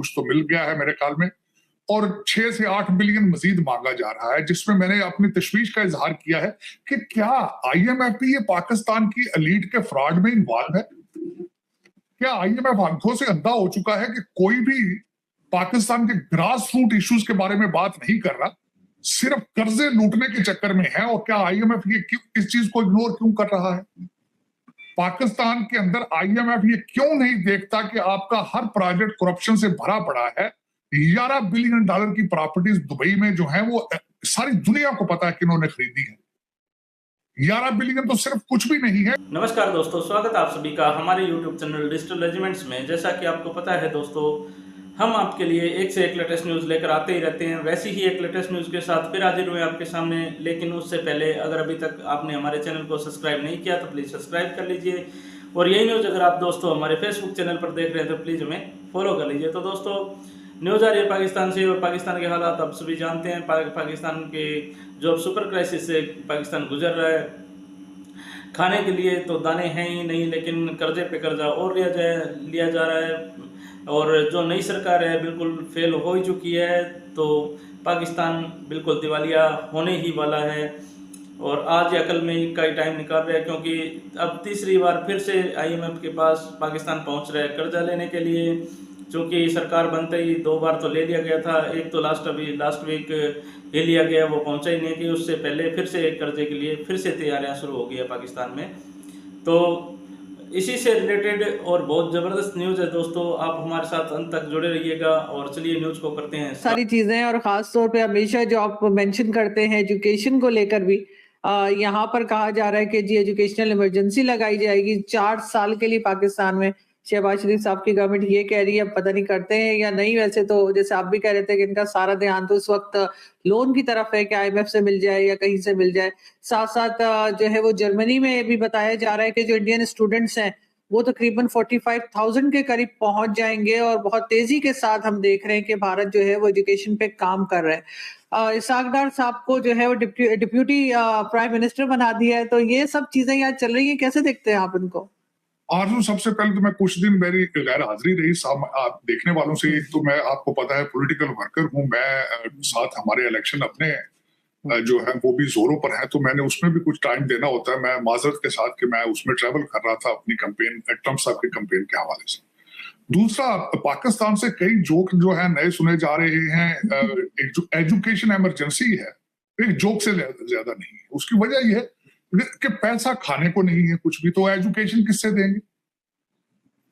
कुछ तो मिल गया है मेरे ख्याल में, और 6 से 8 बिलियन मजीद मांगा जा रहा है, जिसमें मैंने अपनी तशवीश का इजहार किया है कि क्या आईएमएफ भी ये पाकिस्तान की एलीट के फ्रॉड में इन्वॉल्व है? क्या आईएमएफ आंखों से अंधा हो चुका है कि कोई भी पाकिस्तान के ग्रास रूट इश्यूज के बारे में बात नहीं कर रहा, सिर्फ कर्जे लूटने के चक्कर में है? और क्या आईएमएफ ये इस चीज को इग्नोर क्यों कर रहा है? पाकिस्तान के अंदर आईएमएफ ये क्यों नहीं देखता कि आपका हर प्रोजेक्ट करप्शन से भरा पड़ा है? 11 बिलियन डॉलर की प्रॉपर्टीज दुबई में जो है वो सारी दुनिया को पता है कि इन्होंने खरीदी है। 11 बिलियन तो सिर्फ कुछ भी नहीं है। नमस्कार दोस्तों, स्वागत है आप सभी का हमारे YouTube चैनल डिजिटल रेजिमेंट्स में। जैसा कि आपको पता है दोस्तों, हम आपके लिए एक से एक लेटेस्ट न्यूज़ लेकर आते ही रहते हैं। वैसी ही एक लेटेस्ट न्यूज़ के साथ फिर हाजिर हुए आपके सामने। लेकिन उससे पहले अगर अभी तक आपने हमारे चैनल को सब्सक्राइब नहीं किया तो प्लीज़ सब्सक्राइब कर लीजिए। और यही न्यूज़ अगर आप दोस्तों हमारे फेसबुक चैनल पर देख रहे हैं तो प्लीज़ हमें फॉलो कर लीजिए। तो दोस्तों, न्यूज़ आ रही है पाकिस्तान से, और पाकिस्तान के हालात आप सभी जानते हैं। पाकिस्तान के जो सुपर क्राइसिस से पाकिस्तान गुजर रहा है, खाने के लिए तो दाने हैं ही नहीं, लेकिन कर्जे पे कर्जा और लिया जा रहा है। और जो नई सरकार है बिल्कुल फेल हो ही चुकी है, तो पाकिस्तान बिल्कुल दिवालिया होने ही वाला है। और आज या कल में का ही टाइम निकाल रहा है, क्योंकि अब तीसरी बार फिर से आईएमएफ के पास पाकिस्तान पहुंच रहा है कर्जा लेने के लिए। चूँकि सरकार बनते ही 2 बार तो ले लिया गया था, एक तो लास्ट वीक ले लिया गया, वो पहुंचा ही नहीं, कि उससे पहले फिर से एक कर्जे के लिए फिर से तैयारियां शुरू हो गई है पाकिस्तान में। तो इसी से रिलेटेड और बहुत ज़बरदस्त न्यूज़ है दोस्तों, आप हमारे साथ अंत तक जुड़े रहिएगा। और चलिए न्यूज़ को करते हैं सारी चीजें। और खास तौर पे हमेशा जो आप मेंशन करते हैं एजुकेशन को लेकर भी, यहाँ पर कहा जा रहा है कि जी एजुकेशनल इमरजेंसी लगाई जाएगी 4 साल के लिए पाकिस्तान में। शहबाज शरीफ साहब की गवर्नमेंट ये कह रही है, अब पता नहीं करते हैं या नहीं। वैसे तो जैसे आप भी कह रहे थे कि इनका सारा ध्यान तो इस वक्त लोन की तरफ है कि आईएमएफ से मिल जाए या कहीं से मिल जाए। साथ साथ जो है वो जर्मनी में भी बताया जा रहा है कि जो इंडियन स्टूडेंट्स हैं वो तकरीबन 45,000 के करीब पहुंच जाएंगे। और बहुत तेजी के साथ हम देख रहे हैं कि भारत जो है वो एजुकेशन पे काम कर रहा है। इसहाक डार साहब को जो है वो डिप्यूटी प्राइम मिनिस्टर बना दिया है। तो ये सब चीजें यहाँ चल रही है, कैसे देखते हैं आप इनको? आरजू, सबसे पहले तो मैं कुछ दिन मेरी गैर हाजिरी रही आप देखने वालों से। एक तो मैं, आपको पता है, पॉलिटिकल वर्कर हूं मैं, साथ हमारे इलेक्शन अपने जो है वो भी जोरों पर है, तो मैंने उसमें भी कुछ टाइम देना होता है। मैं माजरत के साथ कि मैं उसमें ट्रैवल कर रहा था अपनी कैंपेन, ट्रम्प साहब की कैंपेन के हवाले से। दूसरा, पाकिस्तान से कई जोक जो है नए सुने जा रहे हैं। एक जो एजुकेशन इमरजेंसी है, एक जोक से ज्यादा नहीं है। उसकी वजह यह है कि पैसा खाने को नहीं है कुछ भी, तो एजुकेशन किससे देंगे?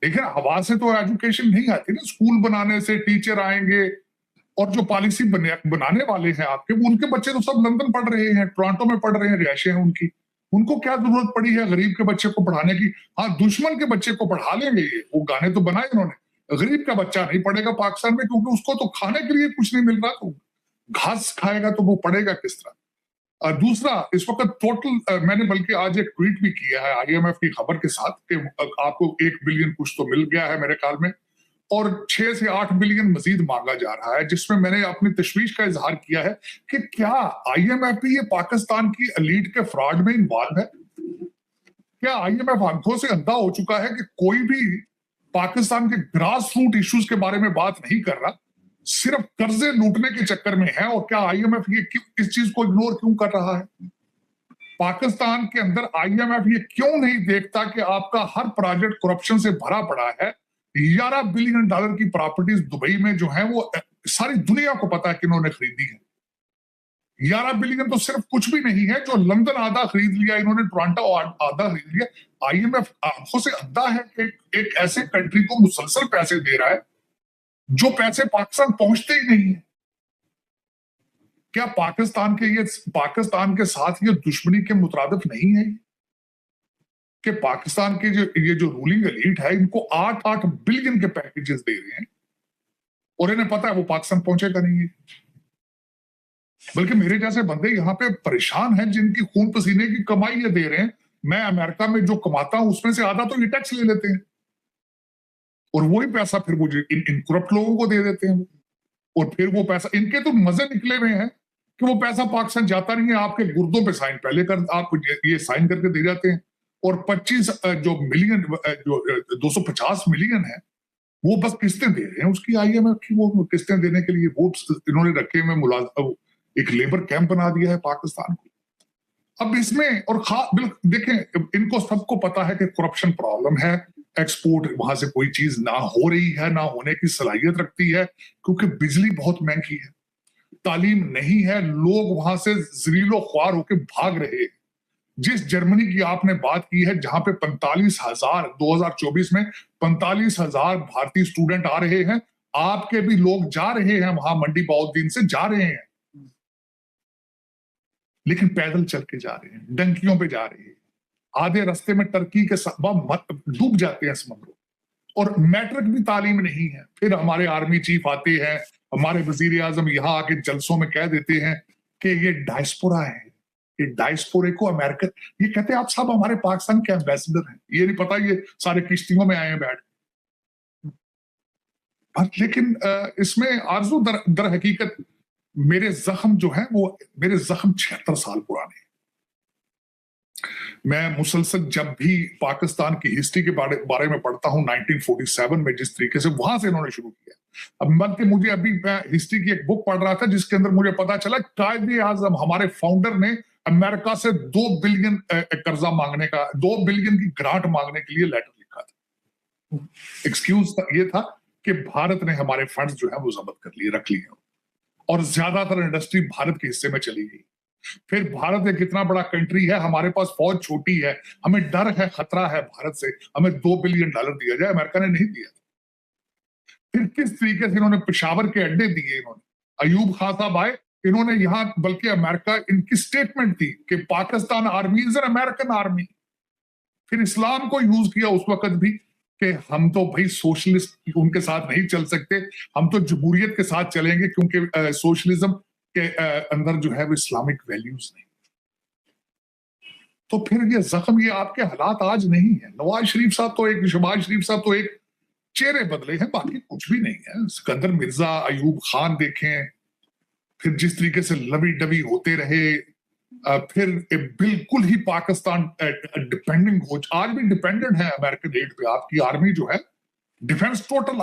देखिए, हवा से तो एजुकेशन नहीं आती ना। स्कूल बनाने से टीचर आएंगे, और जो पॉलिसी बनाने वाले हैं आपके, वो उनके बच्चे तो सब लंदन पढ़ रहे हैं, टोरंटो में पढ़ रहे हैं, रिहायशें हैं उनकी। उनको क्या जरूरत पड़ी है गरीब के बच्चे को पढ़ाने की? हाँ, दुश्मन के बच्चे को पढ़ा लेंगे, ये वो गाने तो बनाए इन्होंने। गरीब का बच्चा नहीं पढ़ेगा पाकिस्तान में, क्योंकि उसको तो खाने के लिए कुछ नहीं मिल रहा। तो घास खाएगा तो वो पढ़ेगा किस तरह? दूसरा, इस वक्त टोटल मैंने बल्कि आज एक ट्वीट भी किया है आईएमएफ की खबर के साथ कि आपको 1 बिलियन कुछ तो मिल गया है मेरे ख्याल में, और 6 से 8 बिलियन मजीद मांगा जा रहा है, जिसमें मैंने अपनी तशवीश का इजहार किया है कि क्या आईएमएफ भी ये पाकिस्तान की एलीट के फ्रॉड में इन्वॉल्व है? क्या आईएमएफ आंखों से अंधा हो चुका है कि कोई भी पाकिस्तान के ग्रास रूट इश्यूज के बारे में बात नहीं कर रहा, सिर्फ कर्जे लूटने के चक्कर में है? और क्या आईएमएफ ये इस चीज को इग्नोर क्यों कर रहा है? पाकिस्तान के अंदर आईएमएफ ये क्यों नहीं देखता कि आपका हर प्रोजेक्ट करप्शन से भरा पड़ा है? 11 बिलियन डॉलर की प्रॉपर्टीज दुबई में जो है वो सारी दुनिया को पता है कि इन्होंने खरीदी है। 11 बिलियन तो सिर्फ कुछ भी नहीं है। जो लंदन आधा खरीद लिया इन्होंने, टोरंटो आधा खरीद लिया। आईएमएफ आंखों से अंधा है कि एक ऐसे कंट्री को मुसलसल पैसे दे रहा है जो पैसे पाकिस्तान पहुंचते ही नहीं है। क्या पाकिस्तान के साथ ये दुश्मनी के मुतरादिफ नहीं है कि पाकिस्तान के जो रूलिंग एलीट है, इनको 8-8 बिलियन के पैकेजेस दे रहे हैं, और इन्हें पता है वो पाकिस्तान पहुंचेगा नहीं है। बल्कि मेरे जैसे बंदे यहाँ पे परेशान हैं, जिनकी खून पसीने की कमाई ये दे रहे हैं। मैं अमेरिका में जो कमाता हूं उसमें से आधा तो ये टैक्स ले लेते हैं, और वही पैसा फिर वो इन करप्ट लोगों को दे देते हैं। और फिर वो पैसा, इनके तो मजे निकले हुए हैं कि वो पैसा पाकिस्तान जाता नहीं है, आपके गुर्दों पे साइन पहले कर, आप ये साइन करके दे जाते हैं। और 25 जो मिलियन, जो 250 मिलियन है, वो बस किस्तें दे रहे हैं उसकी, IMF की वो किस्तें देने के लिए वो इन्होंने रखे में एक लेबर कैंप बना दिया है पाकिस्तान को। अब इसमें और देखें, इनको सबको पता है कि करप्शन प्रॉब्लम है, एक्सपोर्ट वहां से कोई चीज ना हो रही है, ना होने की सलाहियत रखती है, क्योंकि बिजली बहुत महंगी है, तालीम नहीं है, लोग वहां से जलीलो ख्वार होकर भाग रहे हैं। जिस जर्मनी की आपने बात की है, जहां पे 45,000 2024 में 45,000 भारतीय स्टूडेंट आ रहे हैं, आपके भी लोग जा रहे हैं वहां, मंडी बहाउद्दीन से जा रहे हैं, लेकिन पैदल चल के जा रहे हैं, डंकियों पे जा रहे हैं, आधे रास्ते में टर्की के डूब जाते हैं समुद्रों, और मैट्रिक भी तालीम नहीं है। फिर हमारे आर्मी चीफ आते हैं, हमारे वजीर आजम यहाँ आके जलसों में कह देते हैं कि ये डायस्पोरा है, ये डायस्पोरे को अमेरिका, ये कहते हैं आप सब हमारे पाकिस्तान के एम्बेसडर हैं, ये नहीं पता ये सारे किश्तियों में आए हैं बैठ। लेकिन इसमें आरजू दर हकीकत मेरे जख्म जो है वो मेरे जख्म 76 साल पुराने हैं। मैं मुसलसल जब भी पाकिस्तान की हिस्ट्री के बारे में पढ़ता हूं 1947 में जिस तरीके से वहां से इन्होंने शुरू किया, अब बल्कि मुझे अभी मैं हिस्ट्री की एक बुक पढ़ रहा था जिसके अंदर मुझे पता चला कायदे आजम हमारे फाउंडर ने अमेरिका से 2 बिलियन कर्जा मांगने का, 2 बिलियन की ग्रांट मांगने के लिए लेटर लिखा था। एक्सक्यूज ये था कि भारत ने हमारे फंड्स जो है वो जब्त कर लिए, रख लिए, और ज्यादातर इंडस्ट्री भारत के हिस्से में चली गई। फिर भारत एक इतना बड़ा कंट्री है, हमारे पास फौज छोटी है, हमें डर है, खतरा है भारत से, हमें $2 बिलियन दिया जाए, अमेरिका ने नहीं दिया। फिर किस तरीके से इन्होंने पेशावर के अड्डे दिए, इन्होंने अयूब खान साहब आए, इन्होंने यहां, बल्कि अमेरिका, इनकी स्टेटमेंट थी कि Pakistan army is an American army. फिर इस्लाम को यूज किया उस वक्त भी कि हम तो भाई सोशलिस्ट उनके साथ नहीं चल सकते, हम तो जमहूरियत के साथ चलेंगे, क्योंकि सोशलिज्म के अंदर जो है वो इस्लामिक वैल्यूज नहीं। तो फिर ये जख्म, ये आपके हालात आज नहीं है। नवाज शरीफ साहब तो एक, शहबाज शरीफ साहब तो एक चेहरे बदले हैं, बाकी कुछ भी नहीं है। सिकंदर मिर्जा, अयूब खान देखें, फिर जिस तरीके से लवी डबी होते रहे, फिर बिल्कुल ही पाकिस्तान डिपेंडिंग हो, आज भी डिपेंडेंट है अमेरिकन एड पे। आपकी आर्मी जो है, डिफेंस टोटल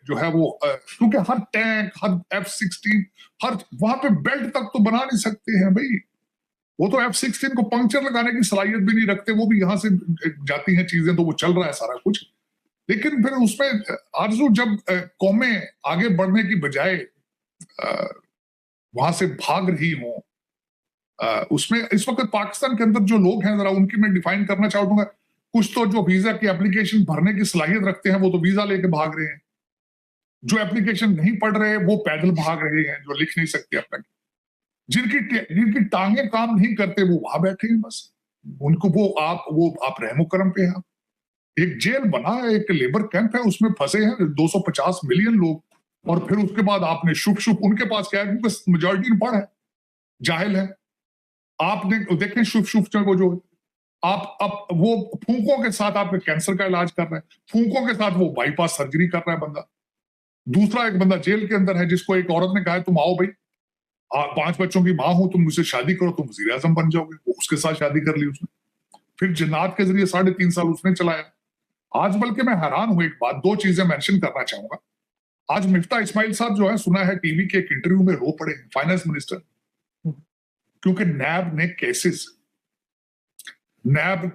जो है वो, क्योंकि हर टैंक, हर F-16, हर वहां पे बेल्ट तक तो बना नहीं सकते हैं भाई, वो तो F-16 को पंक्चर लगाने की सलाहियत भी नहीं रखते, वो भी यहां से जाती हैं चीजें, तो वो चल रहा है सारा कुछ। लेकिन फिर उसमें आरजू, जब कौमें आगे बढ़ने की बजाय वहां से भाग रही हों, उसमें इस वक्त पाकिस्तान के अंदर जो लोग हैं, जरा उनकी मैं डिफाइन करना चाहूंगा। कुछ तो जो वीजा की एप्लीकेशन भरने की सलाहियत रखते हैं, वो तो वीजा लेके भाग रहे हैं। जो एप्लीकेशन नहीं पढ़ रहे, वो पैदल भाग रहे हैं, जो लिख नहीं सकते अपना। जिनकी टांगे काम नहीं करते, वो वहां बैठे हैं बस, उनको वो आप रहमो करम पे हैं। एक जेल बना है, एक लेबर कैंप है, उसमें फंसे हैं 250 मिलियन लोग, और फिर उसके बाद आपने शुभ उनके पास क्या है, क्योंकि मेजॉरिटी पढ़ है, जाहिल है। आपने देखें शुभ वो जो आप वो फूंकों के साथ आपके कैंसर का इलाज कर रहे हैं, फूंकों के साथ वो बाईपास सर्जरी कर रहा है बंदा। दूसरा एक बंदा जेल के अंदर है, जिसको एक औरत ने कहा है तुम आओ भाई, 5 बच्चों की मां हो, तुम मुझसे शादी करो, तुम वजीर आजम बन जाओगे। वो उसके साथ शादी कर ली उसने, फिर जन्नात के जरिए 3.5 साल उसने चलाया। आज बल्कि मैं हैरान हूं, एक बात, 2 चीजें मेंशन करना चाहूंगा। आज मिफ्ता इस्माइल साहब जो है, सुना है टीवी के एक इंटरव्यू में रो पड़े, फाइनेंस मिनिस्टर, क्योंकि नैब ने केसेस, नैब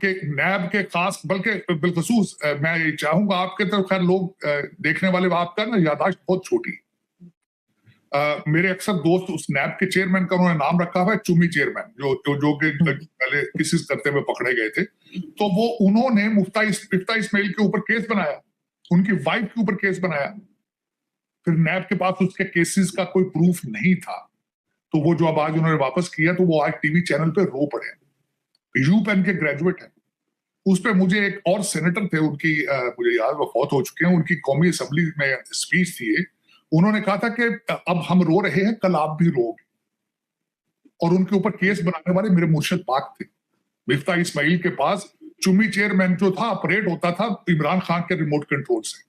के खास, बल्कि बिलखसूस मैं चाहूंगा, आपके तरफ खैर लोग देखने वाले, आपका ना यादाश्त बहुत छोटी। मेरे अक्सर दोस्त उस नैब के चेयरमैन का उन्होंने नाम रखा हुआ है चुमी चेयरमैन, जो कि पहले किसी करते हुए पकड़े गए थे। तो वो उन्होंने मुफ्ता इस्माइल के ऊपर केस बनाया, उनकी वाइफ के ऊपर केस बनाया। फिर नैब के पास उसके केसेस का कोई प्रूफ नहीं था, तो वो जो अब आज उन्होंने वापस किया, तो वो आज टीवी चैनल पे रो पड़े। यूपेन के ग्रेजुएट है। उस पर मुझे एक और सेनेटर थे, उनकी मुझे याद, वो फौत हो चुके हैं, उनकी कौमी असेंबली में स्पीच थी, उन्होंने कहा था कि अब हम रो रहे हैं, कल आप भी रोगे। और उनके ऊपर केस बनाने वाले मेरे मुर्शिद पाक थे। मिफ्ता इस्माइल के पास चुमी चेयरमैन जो था, ऑपरेट होता था इमरान खान के रिमोट कंट्रोल से।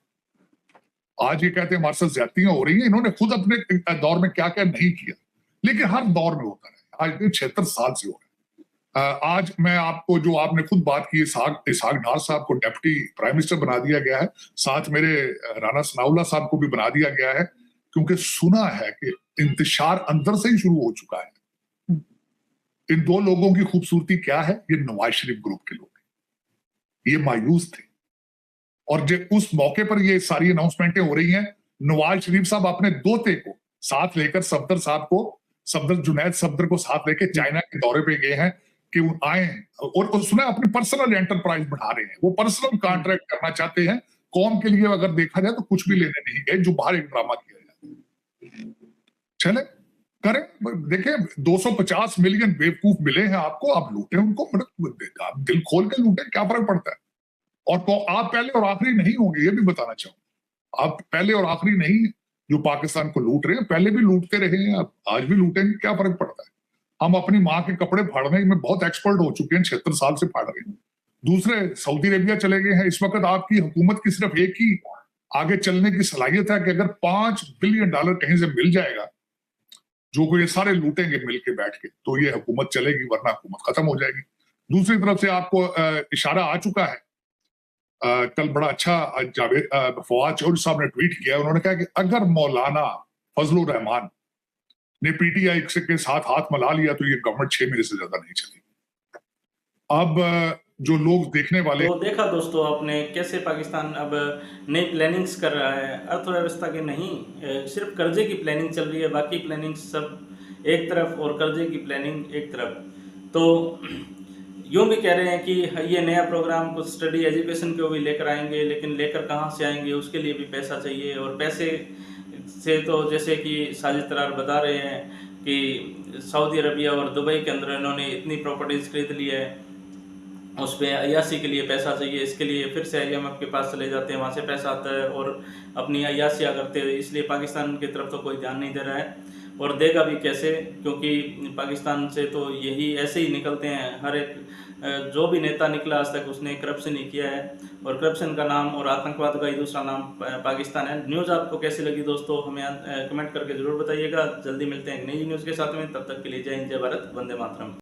आज ये कहते हैं हमारे साथ ज्यादतियां हो रही हैं, इन्होंने खुद अपने दौर में क्या क्या नहीं किया, लेकिन हर दौर में होता है। आज 76 साल से हो रहा है। आज मैं आपको, जो आपने खुद बात की, इसहाक डार साहब को डेप्टी प्राइम मिनिस्टर बना दिया गया है, साथ मेरे राणा सनाउल्लाह साहब को भी बना दिया गया है, क्योंकि सुना है कि इंतशार अंदर से ही शुरू हो चुका है। इन दो लोगों की खूबसूरती क्या है? ये नवाज शरीफ ग्रुप के लोग हैं, ये मायूस थे, और जो उस मौके पर ये सारी अनाउंसमेंटें हो रही हैं, नवाज शरीफ साहब अपने दोते को साथ लेकर, सफदर जुनैद सफदर को साथ लेकर चाइना के दौरे पे गए हैं कि वो आए, और सुना अपनी पर्सनल एंटरप्राइज बढ़ा रहे हैं, वो पर्सनल कॉन्ट्रैक्ट करना चाहते हैं कौम के लिए। अगर देखा जाए तो कुछ भी लेने नहीं गए, जो बाहर एक ड्रामा किया जाए। चले करें, देखें 250 मिलियन बेवकूफ मिले हैं आपको, आप लूटे उनको, मतलब आप दिल खोल के लूटे, क्या फर्क पड़ता है? और तो आप पहले और आखिरी नहीं होंगे, ये भी बताना चाहूंगा। आप पहले और आखिरी नहीं, जो पाकिस्तान को लूट रहे हैं, पहले भी लूटते रहे हैं, अब आज भी लूटेंगे, क्या फर्क पड़ता है? हम अपनी माँ के कपड़े फाड़ने में बहुत एक्सपर्ट हो चुके हैं, 76 साल से फाड़ रहे हैं। दूसरे सऊदी अरेबिया चले गए हैं। इस वक्त आपकी हुकूमत की सिर्फ एक ही आगे चलने की सलाहियत है कि अगर $5 बिलियन कहीं से मिल जाएगा, जो को ये सारे लूटेंगे मिलके बैठ के, तो ये हुकूमत चलेगी, वरना हुकूमत खत्म हो जाएगी। दूसरी तरफ से आपको इशारा आ चुका है, कल बड़ा अच्छा जावेद फवाद चौधरी साहब ने ट्वीट किया, उन्होंने कहा कि अगर मौलाना फजलुर रहमान ने पीटीआई के साथ हाथ मिला लिया तो ये गवर्नमेंट 6 महीने से ज्यादा नहीं चलेगी। अब जो लोग देखने वाले, तो देखा दोस्तों आपने कैसे पाकिस्तान अब नई प्लानिंग्स कर रहा है, अर्थव्यवस्था के नहीं, सिर्फ कर्जे की प्लानिंग चल रही है, बाकी प्लानिंग सब एक तरफ और कर्जे की प्लानिंग एक तरफ। तो यूँ भी कह रहे हैं कि ये नया प्रोग्राम कुछ स्टडी एजुकेशन को भी लेकर आएंगे, लेकिन लेकर कहाँ से आएंगे, उसके लिए भी पैसा चाहिए। और पैसे से तो जैसे कि साजिद तरार बता रहे हैं कि सऊदी अरबिया और दुबई के अंदर इन्होंने इतनी प्रॉपर्टीज़ खरीद ली है, उस पर अयासी के लिए पैसा चाहिए, इसके लिए फिर से IMF के पास चले जाते हैं, वहाँ से पैसा आता है और अपनी अयासियाँ करते हैं। इसलिए पाकिस्तान की तरफ तो कोई ध्यान नहीं दे रहा है, और देगा भी कैसे, क्योंकि पाकिस्तान से तो यही ऐसे ही निकलते हैं। हर एक जो भी नेता निकला आज तक उसने करप्शन ही किया है, और करप्शन का नाम और आतंकवाद का ही दूसरा नाम पाकिस्तान है। न्यूज़ आपको कैसी लगी दोस्तों, हमें कमेंट करके ज़रूर बताइएगा। जल्दी मिलते हैं एक नई न्यूज़ के साथ में, तब तक के लिए जय हिंद, जय भारत, वंदे मातरम।